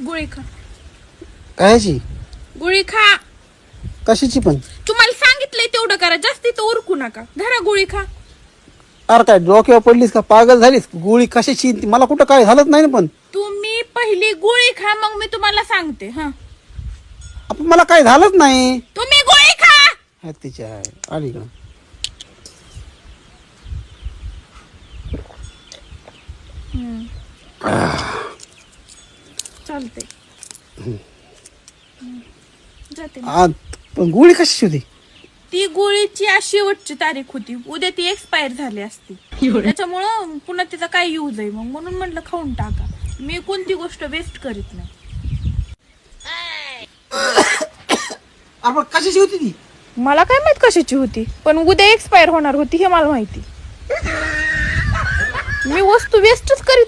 गोळी खा. कायची गोळी खा. कशाची पण? तुम्हाला सांगितलंय तेवढं करा, जास्ती तर उरकू नका. धरा गोळी खा. अरे काय डोक्यावर पडलीस का? पागल झालीस? गोळी कशाची? मला कुठं काय झालंच नाही ना. पण तुम्ही पहिली गोळी खा, मग मी तुम्हाला सांगते. हा, आपण मला काय झालंच नाही. तुम्ही गोळी खा. हा, तिच्या आहे आली का? चालते. जाते. पण गोळी कशाची होती? ती गोळीची आज शेवटची तारीख होती. उद्या ती एक्सपायर झाली असती, त्याच्यामुळं पुन्हा तिचा काय यूज आहे. मग म्हणून म्हटलं खाऊन टाका. मी कोणती गोष्ट वेस्ट करीत नाही. आपण कशाची होती ती? मला काय माहित कशाची होती, पण उद्या एक्सपायर होणार होती हे मला माहिती. मी वस्तू वेस्टच करीत